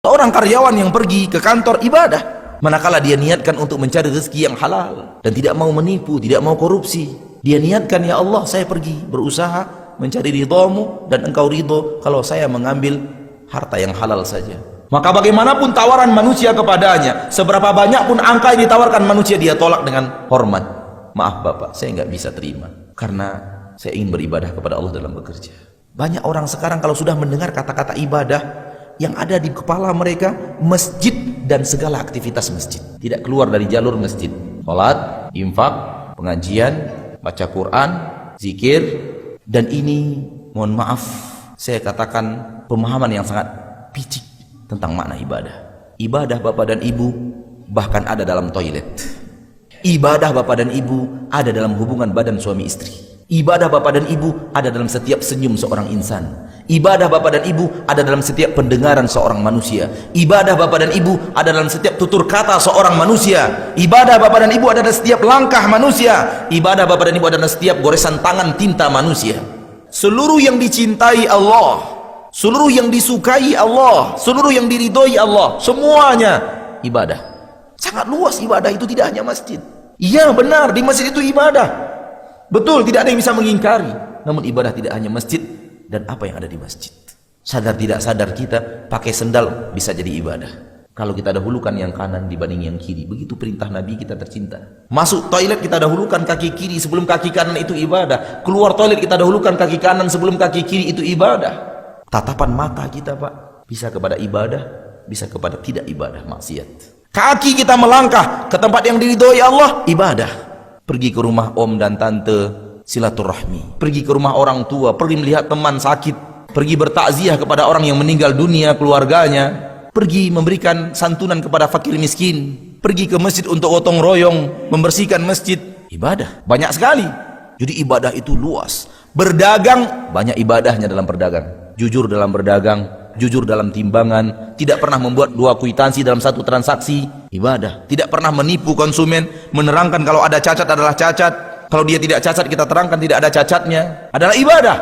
Seorang karyawan yang pergi ke kantor ibadah, manakala dia niatkan untuk mencari rezeki yang halal dan tidak mau menipu, tidak mau korupsi. Dia niatkan, ya Allah, saya pergi berusaha mencari ridhamu dan engkau ridho kalau saya mengambil harta yang halal saja. Maka bagaimanapun tawaran manusia kepadanya, seberapa banyak pun angka yang ditawarkan manusia, dia tolak dengan hormat. Maaf Bapak, saya nggak bisa terima karena saya ingin beribadah kepada Allah dalam bekerja. Banyak orang sekarang kalau sudah mendengar kata-kata ibadah, yang ada di kepala mereka masjid dan segala aktivitas masjid, tidak keluar dari jalur masjid. Salat, infak, pengajian, baca Quran, zikir. Dan ini, mohon maaf, saya katakan pemahaman yang sangat picik tentang makna ibadah. Ibadah Bapak dan Ibu bahkan ada dalam toilet. Ibadah Bapak dan Ibu ada dalam hubungan badan suami istri. Ibadah Bapak dan Ibu ada dalam setiap senyum seorang insan. Ibadah Bapak dan Ibu ada dalam setiap pendengaran seorang manusia. Ibadah Bapak dan Ibu ada dalam setiap tutur kata seorang manusia. Ibadah Bapak dan Ibu ada dalam setiap langkah manusia. Ibadah Bapak dan Ibu ada dalam setiap goresan tangan tinta manusia. Seluruh yang dicintai Allah, seluruh yang disukai Allah, seluruh yang diridhoi Allah, semuanya ibadah. Sangat luas ibadah itu, tidak hanya masjid. Iya benar, di masjid itu ibadah. Betul, tidak ada yang bisa mengingkari. Namun ibadah tidak hanya masjid dan apa yang ada di masjid. Sadar tidak sadar kita pakai sendal bisa jadi ibadah. Kalau kita dahulukan yang kanan dibanding yang kiri, begitu perintah Nabi kita tercinta. Masuk toilet kita dahulukan kaki kiri sebelum kaki kanan, itu ibadah. Keluar toilet kita dahulukan kaki kanan sebelum kaki kiri, itu ibadah. Tatapan mata kita Pak bisa kepada ibadah, bisa kepada tidak ibadah, maksiat. Kaki kita melangkah ke tempat yang diridhoi Allah, ibadah. Pergi ke rumah om dan tante, silaturahmi. Pergi ke rumah orang tua, pergi melihat teman sakit, pergi bertakziah kepada orang yang meninggal dunia, keluarganya. Pergi memberikan santunan kepada fakir miskin. Pergi ke masjid untuk gotong royong, membersihkan masjid. Ibadah, banyak sekali. Jadi ibadah itu luas. Berdagang, banyak ibadahnya dalam berdagang. Jujur dalam berdagang, jujur dalam timbangan, tidak pernah membuat dua kwitansi dalam satu transaksi, ibadah. Tidak pernah menipu konsumen, menerangkan kalau ada cacat adalah cacat, kalau dia tidak cacat kita terangkan tidak ada cacatnya, adalah ibadah.